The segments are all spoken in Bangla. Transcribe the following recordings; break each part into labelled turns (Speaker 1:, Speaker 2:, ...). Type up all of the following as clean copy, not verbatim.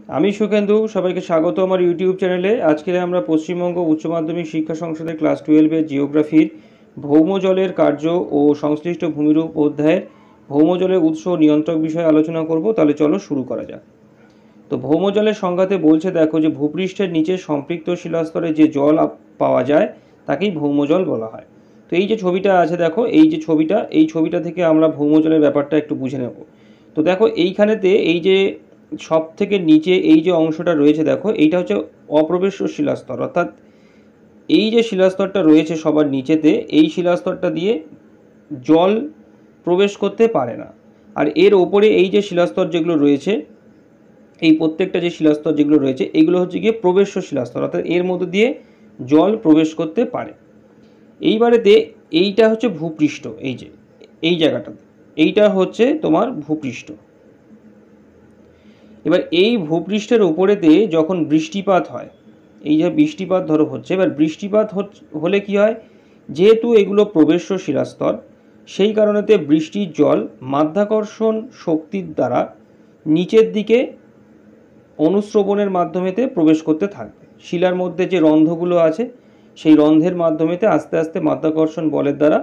Speaker 1: আমি সুখেন্দু, সবাইকে স্বাগত আমার ইউটিউব চ্যানেলে। আজকে আমরা পশ্চিমবঙ্গ উচ্চ মাধ্যমিক শিক্ষা সংসদের ক্লাস 12-এর জিওগ্রাফির ভৌমজলের কার্য ও সংশ্লিষ্ট ভূমিরূপ অধ্যায়ের ভৌমজলের উৎস ও নিয়ন্ত্রক বিষয়ে আলোচনা করব। তাহলে চলো শুরু করা যাক। তো ভৌমজলের সংজ্ঞাতে বলছে, দেখো যে ভূপৃষ্ঠের নিচে সম্পৃক্ত শিলাস্তরে যে জল পাওয়া যায় তাকেই ভৌমজল বলা হয়। তো এই যে ছবিটা আছে দেখো, এই ছবিটা থেকে আমরা ভৌমজলের ব্যাপারটা একটু বুঝে নেব। তো দেখো এইখানেতে এই যে সব থেকে নিচে এই যে অংশটা রয়েছে, দেখো এইটা হচ্ছে অপ্রবেশ্য শিলাস্তর, অর্থাৎ এই যে শিলাস্তরটা রয়েছে সবার নিচেতে, এই শিলাস্তরটা দিয়ে জল প্রবেশ করতে পারে না। আর এর ওপরে এই যে শিলাস্তর যেগুলো রয়েছে, এই প্রত্যেকটা যে শিলাস্তর যেগুলো রয়েছে এইগুলো হচ্ছে গিয়ে প্রবেশ্য শিলাস্তর, অর্থাৎ এর মধ্যে দিয়ে জল প্রবেশ করতে পারে। এইবারেতে এইটা হচ্ছে ভূপৃষ্ঠ, এই যে এই জায়গাটাতে এইটা হচ্ছে তোমার ভূপৃষ্ঠ। এবার এই ভূপৃষ্ঠের উপরেতে যখন বৃষ্টিপাত হয়, এই যে বৃষ্টিপাত ধরো হচ্ছে, এবার বৃষ্টিপাত হলে কি হয়, যেহেতু এগুলো প্রবেশ্য শিলাস্তর, সেই কারণেতে বৃষ্টির জল মাধ্যাকর্ষণ শক্তির দ্বারা নিচের দিকে অনুশ্রবণের মাধ্যমেতে প্রবেশ করতে থাকবে। শিলার মধ্যে যে রন্ধ্রগুলো আছে সেই রন্ধ্রের মাধ্যমেতে আস্তে আস্তে মাধ্যাকর্ষণ বলের দ্বারা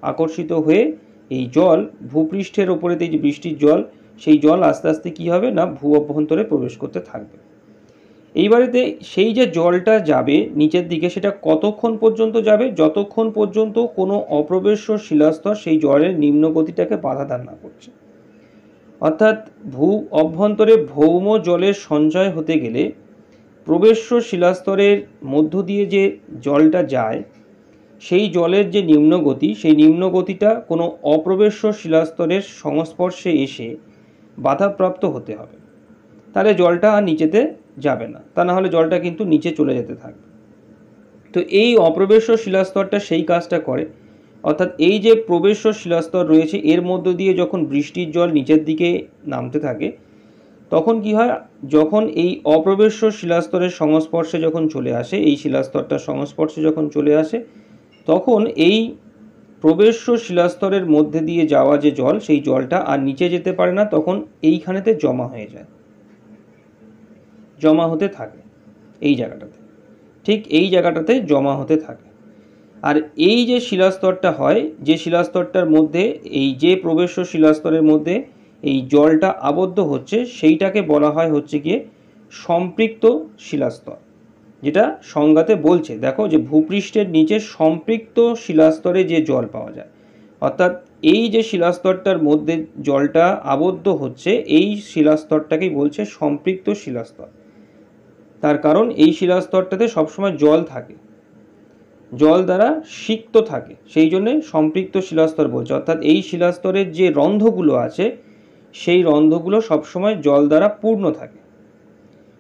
Speaker 1: আকর্ষিত হয়ে এই জল ভূপৃষ্ঠের ওপরেতে যে বৃষ্টির জল, সেই জল আস্তে আস্তে কী হবে না, ভূ অভ্যন্তরে প্রবেশ করতে থাকবে। এইবারেতে সেই যে জলটা যাবে নিচের দিকে, সেটা কতক্ষণ পর্যন্ত যাবে, যতক্ষণ পর্যন্ত কোনো অপ্রবেশ্য শিলাস্তর সেই জলের নিম্নগতিটাকে বাধা দান না করছে। অর্থাৎ ভূ অভ্যন্তরে ভৌম জলের সঞ্চয় হতে গেলে প্রবেশ্য শিলাস্তরের মধ্য দিয়ে যে জলটা যায়, সেই জলের যে নিম্নগতি, সেই নিম্নগতিটা কোনো অপ্রবেশ্য শিলাস্তরের সংস্পর্শে এসে বাধাপ্রাপ্ত হতে হবে। তাহলে জলটা আর নিচেতে যাবে না, তা না হলে জলটা কিন্তু নিচে চলে যেতে থাকবে। তো এই অপ্রবেশ্য শিলাস্তরটা সেই কাজটা করে, অর্থাৎ এই যে প্রবেশ্য শিলাস্তর রয়েছে এর মধ্য দিয়ে যখন বৃষ্টির জল নিচের দিকে নামতে থাকে, তখন কি হয়, যখন এই অপ্রবেশ্য শিলাস্তরের সংস্পর্শে যখন চলে আসে, এই শিলাস্তরটার সংস্পর্শে যখন চলে আসে, তখন এই প্রবেশ্য শিলাস্তরের মধ্যে দিয়ে যাওয়া যে জল, সেই জলটা আর নিচে যেতে পারে না, তখন এইখানেতে জমা হয়ে যায়, জমা হতে থাকে এই জায়গাটাতে, ঠিক এই জায়গাটাতে জমা হতে থাকে। আর এই যে শিলাস্তরটা হয়, যে শিলাস্তরটার মধ্যে এই যে প্রবেশ্য শিলাস্তরের মধ্যে এই জলটা আবদ্ধ হচ্ছে, সেইটাকে বলা হয় হচ্ছে গিয়ে সম্পৃক্ত শিলাস্তর, যেটা সংজ্ঞাতে বলছে দেখো যে ভূপৃষ্ঠের নিচে সম্পৃক্ত শিলাস্তরে যে জল পাওয়া যায়, অর্থাৎ এই যে শিলাস্তরটার মধ্যে জলটা আবদ্ধ হচ্ছে, এই শিলাস্তরটাকেই বলছে সম্পৃক্ত শিলাস্তর। তার কারণ এই শিলাস্তরটাতে সবসময় জল থাকে, জল দ্বারা সিক্ত থাকে, সেই জন্যে সম্পৃক্ত শিলাস্তর বলছে। অর্থাৎ এই শিলাস্তরের যে রন্ধ্রগুলো আছে, সেই রন্ধ্রগুলো সবসময় জল দ্বারা পূর্ণ থাকে,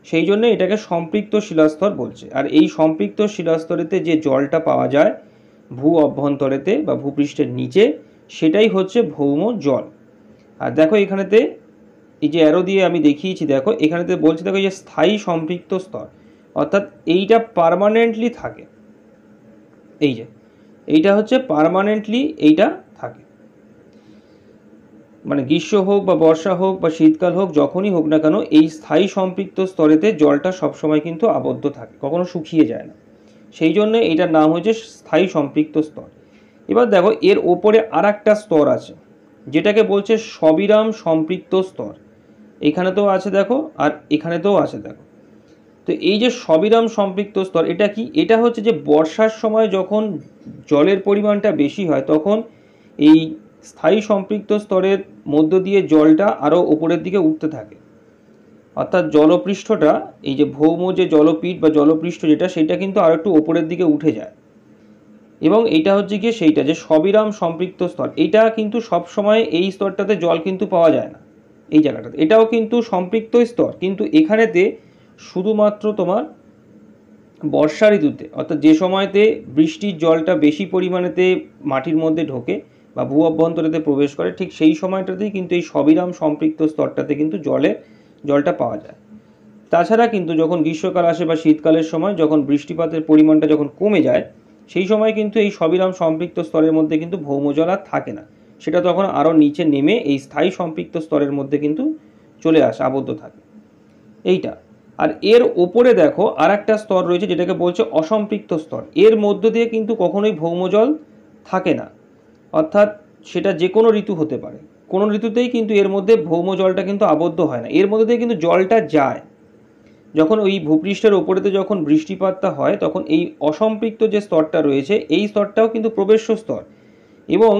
Speaker 1: সেই জন্য এটাকে সম্পৃক্ত শিলাস্তর বলছে। আর এই সম্পৃক্ত শিলাস্তরেতে যে জলটা পাওয়া যায় ভূ অভ্যন্তরেতে বা ভূপৃষ্ঠের নিচে, সেটাই হচ্ছে ভৌম জল। আর দেখো এখানেতে এই যে অ্যারো দিয়ে আমি দেখিয়েছি, দেখো এখানেতে বলছে, দেখো এই যে স্থায়ী সম্পৃক্ত স্তর, অর্থাৎ এইটা পার্মানেন্টলি থাকে, এই যে এইটা হচ্ছে পার্মানেন্টলি এইটা থাকে, মানে গ্রীষ্ম হোক বা বর্ষা হোক বা শীতকাল হোক, যখনই হোক না কেন এই স্থায়ী সম্পৃক্ত স্তরেতে জলটা সবসময় কিন্তু আবদ্ধ থাকে, কখনো শুকিয়ে যায় না, সেই জন্য এটার নাম হচ্ছে স্থায়ী সম্পৃক্ত স্তর। এবার দেখো এর ওপরে আর একটা স্তর আছে, যেটাকে বলছে সবিরাম সম্পৃক্ত স্তর। এখানেতেও আছে দেখো, আর এখানেতেও আছে দেখো। তো এই যে সবিরাম সম্পৃক্ত স্তর, এটা কি, এটা হচ্ছে যে বর্ষার সময় যখন জলের পরিমাণটা বেশি হয়, তখন এই স্থায়ী সম্পৃক্ত স্তরের মধ্য দিয়ে জলটা আরও ওপরের দিকে উঠতে থাকে, অর্থাৎ জলপৃষ্ঠটা, এই যে ভৌম যে জলপীঠ বা জলপৃষ্ঠ যেটা, সেটা কিন্তু আরও একটু ওপরের দিকে উঠে যায়। এবং এইটা হচ্ছে গিয়ে সেইটা যে সবিরাম সম্পৃক্ত স্তর, এইটা কিন্তু সব সময় এই স্তরটাতে জল কিন্তু পাওয়া যায় না, এই জায়গাটাতে এটাও কিন্তু সম্পৃক্ত স্তর, কিন্তু এখানেতে শুধুমাত্র তোমার বর্ষা ঋতুতে, অর্থাৎ যে সময়তে বৃষ্টির জলটা বেশি পরিমাণেতে মাটির মধ্যে ঢোকে বা ভূ অভ্যন্তরেতে প্রবেশ করে, ঠিক সেই সময়টাতেই কিন্তু এই সবিরাম সম্পৃক্ত স্তরটাতে কিন্তু জলটা পাওয়া যায়। তাছাড়া কিন্তু যখন গ্রীষ্মকাল আসে বা শীতকালের সময় যখন বৃষ্টিপাতের পরিমাণটা যখন কমে যায়, সেই সময় কিন্তু এই সবিরাম সম্পৃক্ত স্তরের মধ্যে কিন্তু ভৌমজল আর থাকে না, সেটা তখন আরও নিচে নেমে এই স্থায়ী সম্পৃক্ত স্তরের মধ্যে কিন্তু চলে আসে, আবদ্ধ থাকে। এইটা আর এর ওপরে দেখো আর একটা স্তর রয়েছে যেটাকে বলছে অসম্পৃক্ত স্তর। এর মধ্য দিয়ে কিন্তু কখনোই ভৌমজল থাকে না, অর্থাৎ সেটা যে কোনো ঋতু হতে পারে, কোনো ঋতুতেই কিন্তু এর মধ্যে ভৌমজলটা কিন্তু আবদ্ধ হয় না, এর মধ্যে দিয়ে কিন্তু জলটা যায়। যখন ওই ভূপৃষ্ঠের ওপরেতে যখন বৃষ্টিপাতটা হয় তখন এই অসম্পৃক্ত যে স্তরটা রয়েছে এই স্তরটাও কিন্তু প্রবেশ্য স্তর, এবং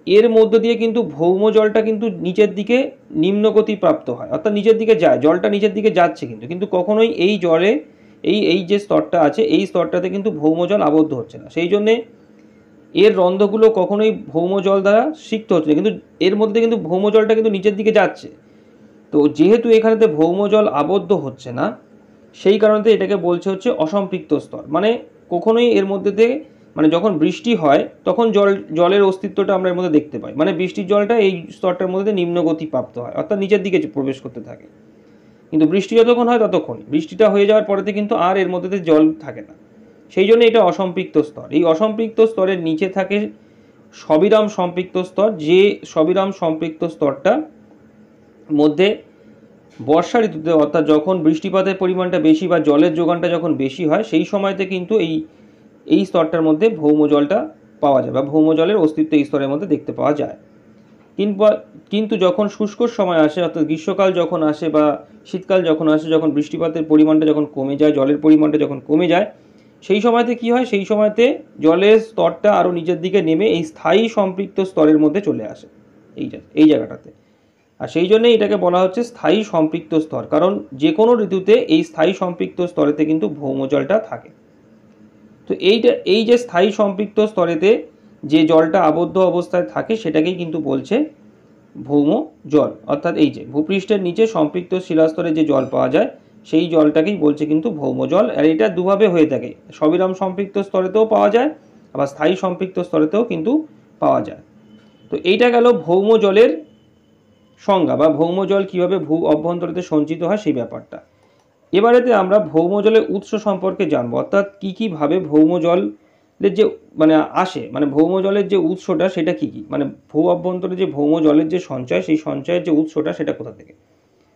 Speaker 1: এর মধ্য দিয়ে কিন্তু ভৌম জলটা কিন্তু নিচের দিকে নিম্নগতি প্রাপ্ত হয়, অর্থাৎ নিচের দিকে যায়, জলটা নিচের দিকে যাচ্ছে কিন্তু কখনোই এই জলে এই যে স্তরটা আছে এই স্তরটাতে কিন্তু ভৌম জল আবদ্ধ হচ্ছে না। সেই জন্যে এর রন্ধ্রগুলো কখনোই ভৌম জল দ্বারা সিক্ত হচ্ছে না, কিন্তু এর মধ্যে কিন্তু ভৌম জলটা কিন্তু নিচের দিকে যাচ্ছে। তো যেহেতু এখানেতে ভৌম জল আবদ্ধ হচ্ছে না সেই কারণে এটাকে বলছে হচ্ছে অসম্পৃক্ত স্তর। মানে কখনোই এর মধ্যে থেকে মানে যখন বৃষ্টি হয় তখন জলের অস্তিত্বটা আমরা এর মধ্যে দেখতে পাই, মানে বৃষ্টির জলটা এই স্তরটার মধ্যে নিম্নগতি প্রাপ্ত হয়, অর্থাৎ নিচের দিকে প্রবেশ করতে থাকে। কিন্তু বৃষ্টি যতক্ষণ হয় ততক্ষণ, বৃষ্টিটা হয়ে যাওয়ার পরেতে কিন্তু আর এর মধ্যে জল থাকে না, সেই জন্য এটা অসম্পৃক্ত স্তর। এই অসম্পৃক্ত স্তরের নিচে থাকে সবিরাম সম্পৃক্ত স্তর, যে সবিরাম সম্পৃক্ত স্তরটা মধ্যে বর্ষা ঋতুতে অর্থাৎ যখন বৃষ্টিপাতের পরিমাণটা বেশি বা জলের যোগানটা যখন বেশি হয় সেই সময়তে কিন্তু এই স্তরটার মধ্যে ভৌম জলটা পাওয়া যায় বা ভৌম জলের অস্তিত্ব এই স্তরের মধ্যে দেখতে পাওয়া যায়। কিন্তু যখন শুষ্ক সময় আসে অর্থাৎ গ্রীষ্মকাল যখন আসে বা শীতকাল যখন আসে, যখন বৃষ্টিপাতের পরিমাণটা যখন কমে যায়, জলের পরিমাণটা যখন কমে যায়, সেই সময়তে কি হয়, সেই সময়তে জলের স্তরটা আরও নিচের দিকে নেমে এই স্থায়ী সম্পৃক্ত স্তরের মধ্যে চলে আসে এই জায়গাটাতে। আর সেই জন্যই এটাকে বলা হচ্ছে স্থায়ী সম্পৃক্ত স্তর, কারণ যে কোনো ঋতুতে এই স্থায়ী সম্পৃক্ত স্তরেতে কিন্তু ভৌমজলটা থাকে। তো এই যে স্থায়ী সম্পৃক্ত স্তরেতে যে জলটা আবদ্ধ অবস্থায় থাকে সেটাকেই কিন্তু বলছে ভৌম জল, অর্থাৎ এই যে ভূপৃষ্ঠের নিচে সম্পৃক্ত শিলাস্তরে যে জল পাওয়া যায় সেই জলটাকেই বলছে কিন্তু ভৌম জল। আর এটা দুভাবে হয়ে থাকে, সবিরাম সম্পৃক্ত স্তরেতেও পাওয়া যায় আবার স্থায়ী সম্পৃক্ত স্তরেতেও কিন্তু পাওয়া যায়। তো এইটা গেল ভৌম জলের সংজ্ঞা বা ভৌম জল কীভাবে ভূ অভ্যন্তরেতে সঞ্চিত হয় সেই ব্যাপারটা। এবারেতে আমরা ভৌম জলের উৎস সম্পর্কে জানবো, অর্থাৎ কীভাবে ভৌম জলের যে মানে আসে, মানে ভৌম জলের যে উৎসটা সেটা কী, মানে ভূ অভ্যন্তরে যে ভৌম জলের যে সঞ্চয় সেই সঞ্চয়ের যে উৎসটা সেটা কোথা থেকে।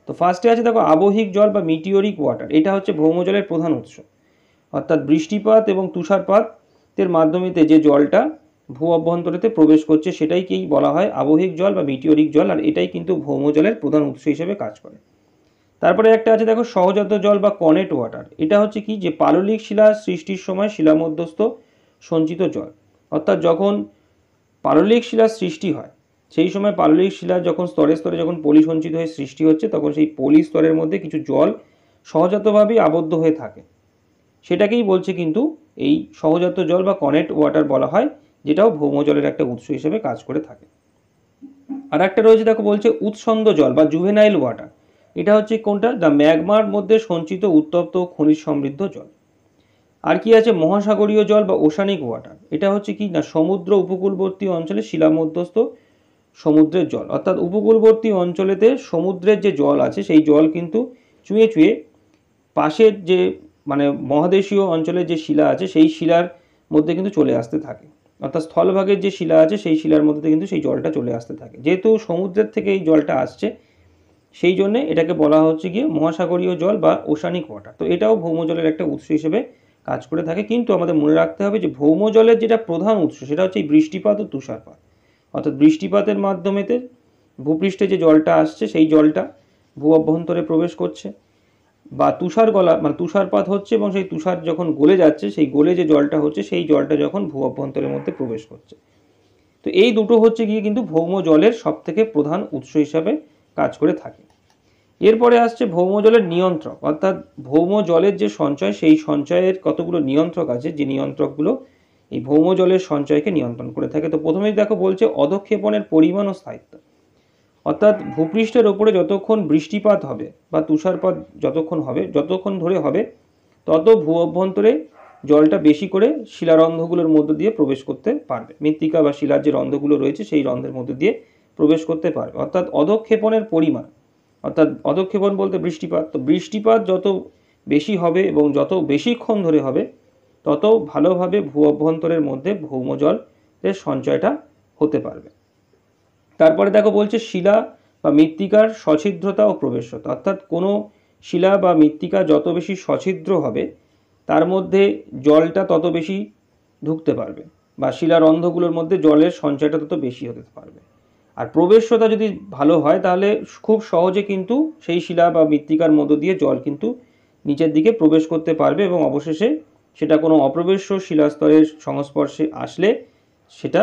Speaker 1: তো ফার্স্টে আছে দেখো আবহিক জল বা মিটিওরিক ওয়াটার, এটা হচ্ছে ভৌম জলের প্রধান উৎস, অর্থাৎ বৃষ্টিপাত এবং তুষারপাতের মাধ্যমেতে যে জলটা ভূ অভ্যন্তরেতে প্রবেশ করছে সেটাইকেই বলা হয় আবহিক জল বা মিটিওরিক জল, আর এটাই কিন্তু ভৌম জলের প্রধান উৎস হিসেবে কাজ করে। তারপরে একটা আছে দেখো সহজাত জল বা কনেট ওয়াটার, এটা হচ্ছে কি যে পাললিক শিলা সৃষ্টির সময় শিলামধ্যস্থ সঞ্চিত জল, অর্থাৎ যখন পাললিক শিলার সৃষ্টি হয় সেই সময় পাললিক শিলা যখন স্তরে স্তরে যখন পলি সঞ্চিত হয়ে সৃষ্টি হচ্ছে তখন সেই পলি স্তরের মধ্যে কিছু জল সহজাতভাবেই আবদ্ধ হয়ে থাকে, সেটাকেই বলছে কিন্তু এই সহজাত জল বা কনেট ওয়াটার বলা হয়, যেটাও ভৌম জলের একটা উৎস হিসেবে কাজ করে থাকে। আর একটা রয়েছে দেখো বলছে উৎসন্দ জল বা জুভেনাইল ওয়াটার, এটা হচ্ছে কোনটা, দ্য ম্যাগমার মধ্যে সঞ্চিত উত্তপ্ত খনিজ সমৃদ্ধ জল। আর কি আছে মহাসাগরীয় জল বা ওশানিক ওয়াটার, এটা হচ্ছে কি না সমুদ্র উপকূলবর্তী অঞ্চলে শিলামধ্যস্থ সমুদ্রের জল, অর্থাৎ উপকূলবর্তী অঞ্চলেতে সমুদ্রের যে জল আছে সেই জল কিন্তু চুঁয়ে চুঁয়ে পাশের যে মানে মহাদেশীয় অঞ্চলের যে শিলা আছে সেই শিলার মধ্যে কিন্তু চলে আসতে থাকে, অর্থাৎ স্থলভাগের যে শিলা আছে সেই শিলার মধ্যে কিন্তু সেই জলটা চলে আসতে থাকে। যেহেতু সমুদ্রের থেকে এই জলটা আসছে সেই জন্যে এটাকে বলা হচ্ছে গিয়ে মহাসাগরীয় জল বা ওশানিক ওয়াটার। তো এটাও ভৌম জলের একটা উৎস হিসেবে কাজ করে থাকে, কিন্তু আমাদের মনে রাখতে হবে যে ভৌম জলের যেটা প্রধান উৎস সেটা হচ্ছে এই বৃষ্টিপাত ও তুষারপাত, অর্থাৎ বৃষ্টিপাতের মাধ্যমেতে ভূপৃষ্ঠে যে জলটা আসছে সেই জলটা ভূ অভ্যন্তরে প্রবেশ করছে, বা তুষারপাত হচ্ছে এবং সেই তুষার যখন গলে যাচ্ছে সেই গলে যে জলটা হচ্ছে সেই জলটা যখন ভূ অভ্যন্তরের মধ্যে প্রবেশ করছে। তো এই দুটো হচ্ছে গিয়ে কিন্তু ভৌম জলের সবথেকে প্রধান উৎস হিসাবে কাজ করে থাকে। এরপরে আসছে ভৌম জলের নিয়ন্ত্রক, অর্থাৎ ভৌম জলের যে সঞ্চয় সেই সঞ্চয়ের কতগুলো নিয়ন্ত্রক আছে, যে নিয়ন্ত্রকগুলো এই ভৌম জলের সঞ্চয়কে নিয়ন্ত্রণ করে থাকে। তো প্রথমেই দেখো বলছে অধক্ষেপণের পরিমাণ ও স্থায়িত্ব, অর্থাৎ ভূপৃষ্ঠের ওপরে যতক্ষণ বৃষ্টিপাত হবে বা তুষারপাত যতক্ষণ ধরে হবে তত ভূ অভ্যন্তরে জলটা বেশি করে শিলারন্ধ্রগুলোর মধ্য দিয়ে প্রবেশ করতে পারবে, মৃত্তিকা বা শিলার যে রন্ধ্রগুলো রয়েছে সেই রন্ধ্রের মধ্য দিয়ে প্রবেশ করতে পারবে। অর্থাৎ অধক্ষেপণের পরিমাণ, অর্থাৎ অধক্ষেপণ বলতে বৃষ্টিপাত, তো বৃষ্টিপাত যত বেশি হবে এবং যত বেশিক্ষণ ধরে হবে তত ভালোভাবে ভূ অভ্যন্তরের মধ্যে ভৌম জলের সঞ্চয়টা হতে পারবে। তারপরে দেখো বলছে শিলা বা মৃত্তিকার সছিদ্রতা ও প্রবেশতা, অর্থাৎ কোনো শিলা বা মৃত্তিকা যত বেশি সছিদ্র হবে তার মধ্যে জলটা তত বেশি ঢুকতে পারবে, বা শিলারন্ধ্রগুলোর মধ্যে জলের সঞ্চয়টা তত বেশি হতে পারবে। আর প্রবেশ্যতা যদি ভালো হয় তাহলে খুব সহজে কিন্তু সেই শিলা বা মৃত্তিকার মধ্য দিয়ে জল কিন্তু নিচের দিকে প্রবেশ করতে পারবে, এবং অবশেষে সেটা কোনো অপ্রবেশ্য শিলাস্তরের সংস্পর্শে আসলে সেটা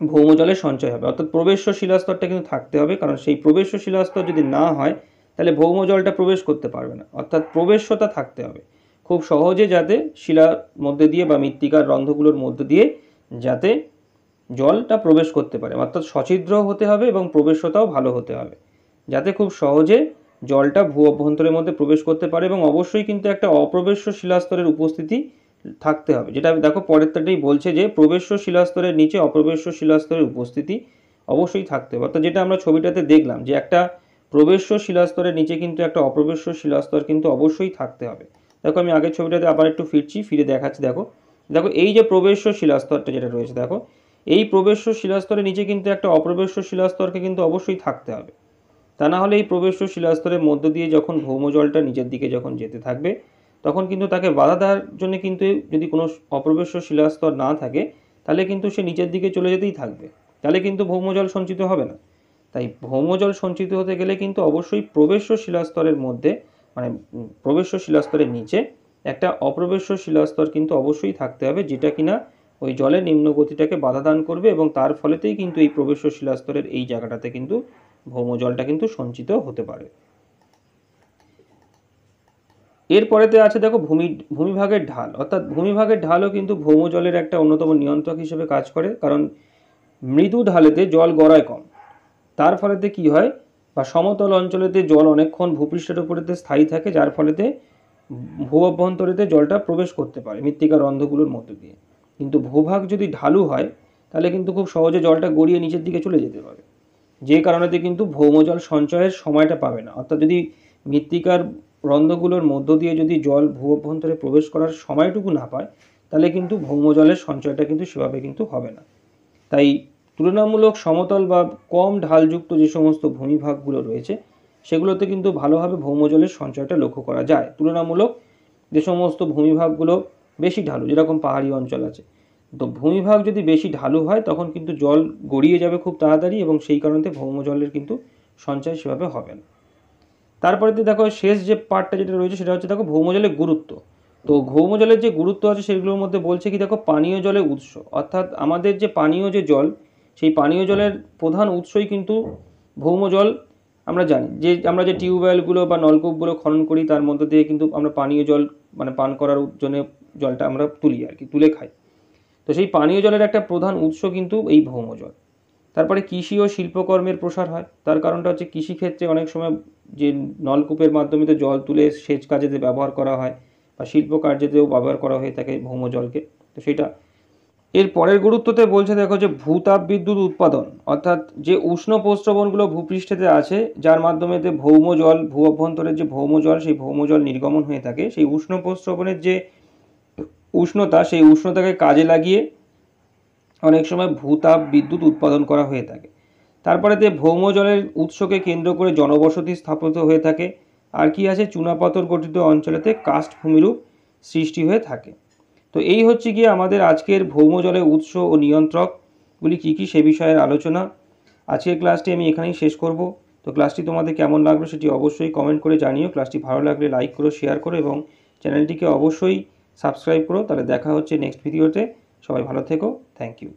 Speaker 1: ভৌমজলের সঞ্চয় হবে। অর্থাৎ প্রবেশ্য শিলাস্তরটা কিন্তু থাকতে হবে, কারণ সেই প্রবেশ্য শিলাস্তর যদি না হয় তাহলে ভৌমজলটা প্রবেশ করতে পারবে না। অর্থাৎ প্রবেশ্যতা থাকতে হবে খুব সহজে, যাতে শিলার মধ্যে দিয়ে বা মৃত্তিকার রন্ধ্রগুলোর মধ্যে দিয়ে যাতে জলটা প্রবেশ করতে পারে। অর্থাৎ সছিদ্র হতে হবে এবং প্রবেশ্যতাও ভালো হতে হবে, যাতে খুব সহজে জলটা ভূ অভ্যন্তরের মধ্যে প্রবেশ করতে পারে। এবং অবশ্যই কিন্তু একটা অপ্রবেশ্য শিলাস্তরের উপস্থিতি থাকতে হবে, যেটা দেখো পরেরটাই বলছে যে প্রবেশ্য শিলাস্তরের নিচে অপ্রবেশ্য শিলাস্তরের উপস্থিতি অবশ্যই থাকতে হবে। অর্থাৎ যেটা আমরা ছবিটাতে দেখলাম যে একটা প্রবেশ্য শিলাস্তরের নিচে কিন্তু একটা অপ্রবেশ্য শিলাস্তর কিন্তু অবশ্যই থাকতে হবে। দেখো আমি আগের ছবিটাতে আবার একটু ফিরে দেখাচ্ছি। দেখো দেখো এই যে প্রবেশ্য শিলাস্তরটা যেটা রয়েছে, দেখো এই প্রবেশ্য শিলাস্তরের নিচে কিন্তু একটা অপ্রবেশ্য শিলাস্তরকে কিন্তু অবশ্যই থাকতে হবে। তা না হলে এই প্রবেশ্য শিলাস্তরের মধ্য দিয়ে যখন ভৌমজলটা নিচের দিকে যখন যেতে থাকবে তখন কিন্তু তাকে বাধা দেওয়ার জন্য কিন্তু যদি কোনো অপ্রবেশ্য শিলাস্তর না থাকে তাহলে কিন্তু সে নিচের দিকে চলে যেতেই থাকবে, তাহলে কিন্তু ভৌমজল সঞ্চিত হবে না। তাই ভৌমজল সঞ্চিত হতে গেলে কিন্তু অবশ্যই প্রবেশ্য শিলাস্তরের মধ্যে মানে প্রবেশ্য শিলাস্তরের নিচে একটা অপ্রবেশ্য শিলাস্তর কিন্তু অবশ্যই থাকতে হবে, যেটা কিনা ওই জলের নিম্ন গতিটাকে বাধা দান করবে, এবং তার ফলেতেই কিন্তু এই প্রবেশ্য শিলাস্তরের এই জায়গাটাতে কিন্তু ভৌমজলটা কিন্তু সঞ্চিত হতে পারে। এরপরেতে আছে দেখো ভূমিভাগের ঢাল। অর্থাৎ ভূমিভাগের ঢালও কিন্তু ভৌমজলের একটা অন্যতম নিয়ন্ত্রক হিসেবে কাজ করে, কারণ মৃদু ঢালেতে জল গড়ায় কম, তার ফলেতে কি হয় বা সমতল অঞ্চলেতে জল অনেকক্ষণ ভূপৃষ্ঠের উপরেতে স্থায়ী থাকে, যার ফলেতে ভূ অভ্যন্তরেতে জলটা প্রবেশ করতে পারে মৃত্তিকার রন্ধ্রগুলোর মধ্য দিয়ে। কিন্তু ভূভাগ যদি ঢালু হয় তাহলে কিন্তু খুব সহজে জলটা গড়িয়ে নিচের দিকে চলে যেতে পারে, যে কারণেতে কিন্তু ভৌমজল সঞ্চয়ের সময়টা পাবে না। অর্থাৎ যদি মৃত্তিকার রন্ধ্রগুলোর মধ্য দিয়ে যদি জল ভূ অভ্যন্তরে প্রবেশ করার সময়টুকু না পায় তাহলে কিন্তু ভৌমজলের সঞ্চয়টা কিন্তু সেভাবে কিন্তু হবে না। তাই তুলনামূলক সমতল বা কম ঢালযুক্ত যে সমস্ত ভূমিভাগগুলো রয়েছে সেগুলোতে কিন্তু ভালোভাবে ভৌমজলের সঞ্চয়টা লক্ষ্য করা যায়, তুলনামূলক যে সমস্ত ভূমিভাগগুলো বেশি ঢালু, যেরকম পাহাড়ি অঞ্চল আছে। তো ভূমিভাগ যদি বেশি ঢালু হয় তখন কিন্তু জল গড়িয়ে যাবে খুব তাড়াতাড়ি, এবং সেই কারণে ভৌমজলের কিন্তু সঞ্চয় সেভাবে হবে না। তারপরে দেখো শেষ যে পার্টটা যেটা রয়েছে সেটা হচ্ছে দেখো ভৌমজলের গুরুত্ব। তো ভৌমজলের যে গুরুত্ব আছে সেগুলোর মধ্যে বলছে কি দেখো পানীয় জলের উৎস, অর্থাৎ আমাদের যে পানীয় যে জল সেই পানীয় জলের প্রধান উৎসই কিন্তু ভৌমজল। আমরা জানি যে আমরা যে টিউবওয়েলগুলো বা নলকূপগুলো খনন করি তার মধ্যে দিয়ে কিন্তু আমরা পানীয় জল মানে পান করার জন্য জলটা আমরা তুলি আর কি, তুলে খাই। তো সেই পানীয় জলের একটা প্রধান উৎস কিন্তু এই ভৌমজল। তারপরে কৃষি ও শিল্পকর্মের প্রসার হয়, তার কারণটা হচ্ছে কৃষিক্ষেত্রে অনেক সময় যে নলকূপের মাধ্যমে তো জল তুলে সেচ কাজেতে ব্যবহার করা হয়, বা শিল্প কার্যেতেও ব্যবহার করা হয়ে থাকে ভৌমজলকে। তো সেটা এর পরের গুরুত্বতে বলছে দেখো যে ভূতাপ বিদ্যুৎ উৎপাদন, অর্থাৎ যে উষ্ণ প্রস্রবণগুলো ভূপৃষ্ঠেতে আছে যার মাধ্যমে ভৌমজল ভূ অভ্যন্তরের যে ভৌমজল সেই ভৌমজল নির্গমন হয়ে থাকে, সেই উষ্ণ প্রস্রবণের যে উষ্ণতা সেই উষ্ণতাকে কাজে লাগিয়ে অনেক সময় ভূতাপ বিদ্যুৎ উৎপাদন করা হয়ে থাকে। তারপরে ভৌমজলের উৎসকে কেন্দ্র করে জনবসতি স্থাপিত হয়ে থাকে। আর কি আছে, চুনাপাথর গঠিত অঞ্চলেতে কাস্ট ভূমিরূপ সৃষ্টি হয়ে থাকে। তো এই হচ্ছে গিয়ে আমাদের আজকের ভৌমজলের উৎস ও নিয়ন্ত্রকগুলি কী কী সে বিষয়ের আলোচনা। আজকের ক্লাসটি আমি এখানেই শেষ করব। তো ক্লাসটি তোমাদের কেমন লাগলো সেটি অবশ্যই কমেন্ট করে জানিও। ক্লাসটি ভালো লাগলে লাইক করো, শেয়ার করো এবং চ্যানেলটিকে অবশ্যই সাবস্ক্রাইব করো। তাহলে দেখা হচ্ছে নেক্সট ভিডিওতে। সবাই ভালো থেকো। Thank you.